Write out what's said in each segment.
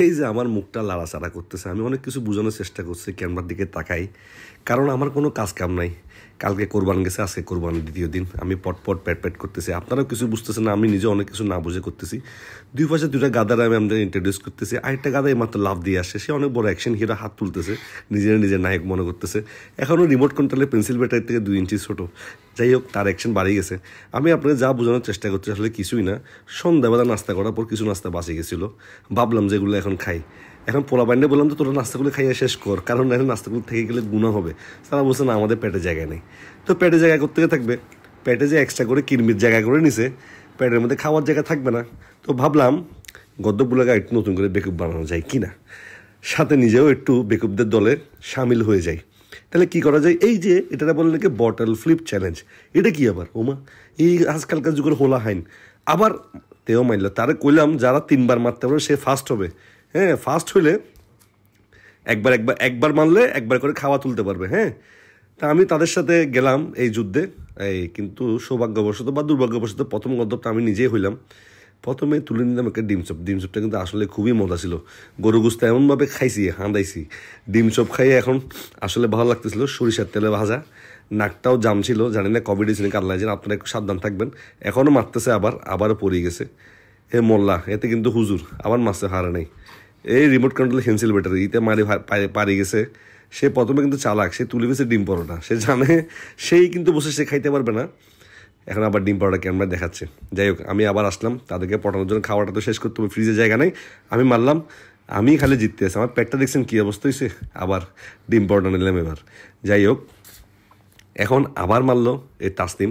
এই যে আমার মুখটা লাড়াচাড়া করতেছে, আমি অনেক কিছু বোঝানোর চেষ্টা করছি, ক্যামেরার দিকে তাকাই, কারণ আমার কোনো কাজ কাম নাই। কালকে কোরবান গেছে, আজকে কোরবান দ্বিতীয় দিন, আমি পট প্যাট করতেছি, আপনারাও কিছু বুঝতেছেন না, আমি নিজে অনেক কিছু না বুঝে করতেছি। দুই পাশে দুইটা গাদার আমি আমাদের ইন্ট্রোডিউস করতেছি, আরেকটা গাদা মাত্র লাভ দিয়ে আসে, সে অনেক বড় অ্যাকশন হিরো, হাত তুলতেছে, নিজের নায়ক মনে করতেছে। এখনও রিমোট কন্ট্রোলে পেন্সিল ব্যাটারি থেকে 2 ইঞ্চি ছোটো। যাই হোক, তার অ্যাকশন বাড়িয়ে গেছে। আমি আপনাকে যা বোঝানোর চেষ্টা করছি আসলে কিছুই না। সন্ধ্যাবেলা নাস্তা করার পর কিছু নাস্তা বাঁচে গেছিলো, ভাবলাম যেগুলো এখন খাই। এখন পোলা বাইন্ডে বললাম তো তোরা নাস্তাগুলো খাইয়ে শেষ কর, কারণ এখন নাস্তাগুলো থেকে গেলে গুণা হবে। তারা বলছে না, আমাদের পেটে জায়গা নেই। তো পেটে জায়গা করতে থাকবে, পেটে যে এক্সট্রা করে কিরমির জায়গা করে নিছে, পেটের মধ্যে খাওয়ার জায়গা থাকবে না। তো ভাবলাম গদ্যপুলাকে একটু নতুন করে বেকুব বানানো যায় কি না, সাথে নিজেও একটু বেকুবদের দলে সামিল হয়ে যাই। তাহলে কি করা যায়? এই যে এটা বলে নাকি বটল ফ্লিপ চ্যালেঞ্জ, এটা কি আবার ওমা, এই আজকালকার যুগের হোলা হাইন আবার তেও মারল। তারে কইলাম যারা 3বার মারতে পারবে সে ফার্স্ট হবে। হ্যাঁ, ফার্স্ট হইলে একবার মারলে একবার করে খাওয়া তুলতে পারবে। হ্যাঁ, তা আমি তাদের সাথে গেলাম এই যুদ্ধে। কিন্তু সৌভাগ্যবশত বা দুর্ভাগ্যবশত প্রথম গদ্যটা আমি নিজেই হইলাম। প্রথমে তুলে নিলাম একটা ডিমচপটা কিন্তু আসলে খুবই মজা ছিল। গরু গোস্ত এমনভাবে খাইছি, হাঁদাইছি, ডিমচপ খাইয়ে এখন আসলে ভালো লাগতেছিল। সরিষার তেলে ভাজা, নাকটাও জাম ছিল, জানি না কবে দিয়েছিলেন কাল্লা, আপনারা একটু সাবধান থাকবেন। এখনও মারতেছে, আবারও পড়ে গেছে। মোল্লা, এতে কিন্তু হুজুর আবার মারছে, হারা নেই। এই রিমোট কন্ট্রোল হেন্সিল ব্যাটারি ইতে পারি গেছে। সে প্রথমে কিন্তু চালাক, সে তুলে গেছে ডিম পরোটা, সে জানে সেই কিন্তু বসে সে খাইতে পারবে না। এখন আবার ডিম পরোটা ক্যামেরা দেখাচ্ছে। যাই হোক, আমি আবার আসলাম তাদেরকে পটানোর জন্য, খাওয়াটা তো শেষ করতে হবে, ফ্রিজে জায়গা নেই। আমি মারলাম, আমি খালি জিততে আসি। আমার পেটটা দেখছেন কী অবস্থা হয়েছে, আবার ডিম পরোটা নিলাম এবার। যাই হোক, এখন আবার মারলো এই তাসনিম,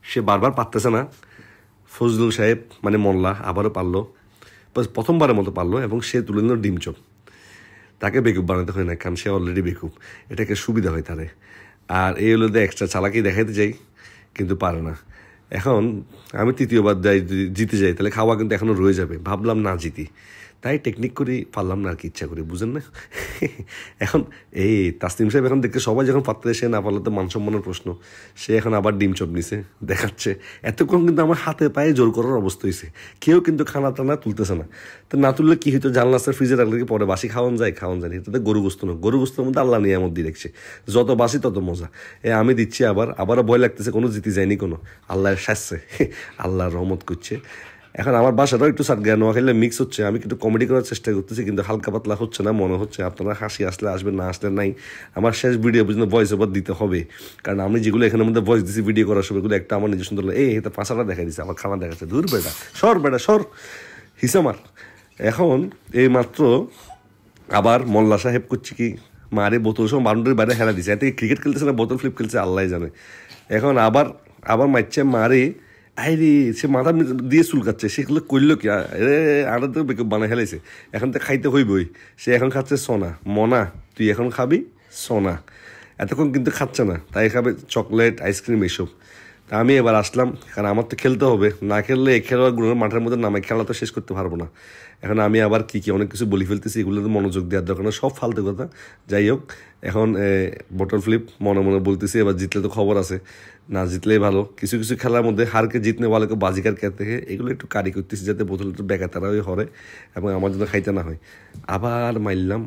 সে বারবার পারতেছে না। ফজলুল সাহেব মানে মোল্লা আবারও পারলো, প্রথমবারের মতো পারলো, এবং সে তুলে নিল ডিমচপ। তাকে বেকুব বানাতে হয় না, কারণ সে অলরেডি বেকুব, এটাকে সুবিধা হয় তারে। আর এই হলো এক্সট্রা চালাকি দেখাইতে যাই, কিন্তু পারে না। এখন আমি তৃতীয়বার জিতে যাই, তাহলে খাওয়া কিন্তু এখনও রয়ে যাবে। ভাবলাম না জিতি, তাই টেকনিক করি, পারলাম না আর কি, ইচ্ছা করি, বুঝেন না। এখন এই তাসনিম সাহেব এখন দেখতে সবাই যখন পারতে, সে না পারলে তো মান সম্মানের প্রশ্ন। সে এখন আবার ডিম চপ নিছে, দেখাচ্ছে। এতক্ষণ কিন্তু আমার হাতে পায়ে জোর করার অবস্থা হয়েছে, কেউ কিন্তু খানা টানা তুলতেছে না। তো না তুললে কি হইতো, জানলার ফ্রিজে রাখলে কি পরে বাসি খাওয়ান যায় এটাতে গরু গোস্ত না, গরু গোস্তের মধ্যে আল্লাহ নিয়ে আমার দিয়ে দেখছে, যত বাসি তত মজা। আমি দিচ্ছি, আবারও ভয় লাগতেছে, কোনো জিতে যায়নি কোনো, আল্লাহর শাসছে, আল্লাহর রহমত করছে। এখন আমার বাসাটাও একটু সাতগাঁ নোয়াখালী মিক্স হচ্ছে, আমি কিন্তু কমেডি করার চেষ্টা করতেছি, কিন্তু হালকা পাতলা হচ্ছে না মনে হচ্ছে। আপনারা হাসি আসলে আসবেন, না আসলে নাই। আমার শেষ ভিডিও বুঝলে ভয়েস ওভার দিতে হবে, কারণ আমি যেগুলো এখানের মধ্যে ভয়েস দিচ্ছি ভিডিও করার সময়, এগুলো একটা আমার নিজের সুন্দর এটা পাশাটা দেখা দিচ্ছে, আমার খানা দেখাচ্ছে, দূর বেটা সর হিসামার। এখন এই মাত্র আবার মোল্লা সাহেব করছি কি, মারে বোতল সব বাউন্ডারির বাইরে হেলা দিচ্ছে, এতে ক্রিকেট খেলতেছে না বোতল ফ্লিপ খেলছে আল্লাহ জানে। এখন আবার মারছে, মারে আইরে সে মাথা দিয়ে চুলকাচ্ছে, সেগুলো করলো কি, আরো তো বেকুব বানায় হেলাইছে। এখন তো খাইতে হইবই, সে এখন খাচ্ছে সোনা। মনা, তুই এখন খাবি সোনা। এতক্ষণ কিন্তু খাচ্ছে না, তাই খাবে চকলেট, আইসক্রিম, এইসব। তা আমি এবার আসলাম, কারণ আমার তো খেলতে হবে, না খেললে এই খেলোয়াড়গুলোর মাঠের মধ্যে নামে খেলা তো শেষ করতে পারবো না। এখন আমি আবার কি অনেক কিছু বলি ফেলতেছি, এগুলোতে মনোযোগ দেওয়ার দরকার না, সব ফালতু কথা। যাই হোক, এখন বটল ফ্লিপ মনে বলতেছি, এবার জিতলে তো খবর আছে, না জিতলেই ভালো। কিছু খেলার মধ্যে হারকে জিতনে ভালোকে বাজিকার খেতে, এগুলো একটু কারি করতেছি, যাতে বোতল একটু বেকাতারা হরে এবং আমার জন্য খাইতে না হয়। আবার মারলাম,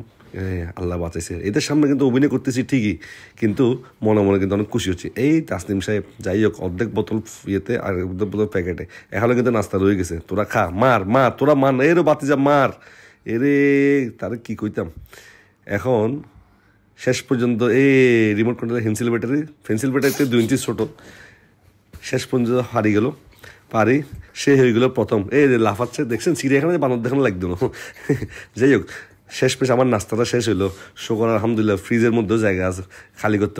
আল্লাহ বাঁচাইছে। এদের সামনে কিন্তু অভিনয় করতেছি ঠিকই, কিন্তু মনে কিন্তু অনেক খুশি হচ্ছে। এই তাসনিম সাহেব, যাই হোক, অর্ধেক বোতল ইয়েতে আর অর্ধেক বোতল প্যাকেটে, এখনো কিন্তু নাস্তা রয়ে গেছে। তোরা খা, মার তোরা মান, এরও বাতিজা মার, এরে তারে কি কইতাম। এখন শেষ পর্যন্ত রিমোট কন্ট্রোলের পেন্সিল ব্যাটারিতে 2 ইঞ্চি ছোটো, শেষ পর্যন্ত হারিয়ে গেল। সে হয়ে গেল প্রথম। লাফাচ্ছে, দেখছেন চিড়িয়াখানায় বানর দেখানো লাগতো না। যাই হোক, শেষ আমার নাস্তাটা শেষ হইলো, শুকর আলহামদুলিল্লাহ। ফ্রিজের মধ্যেও জায়গা আছে, খালি করতে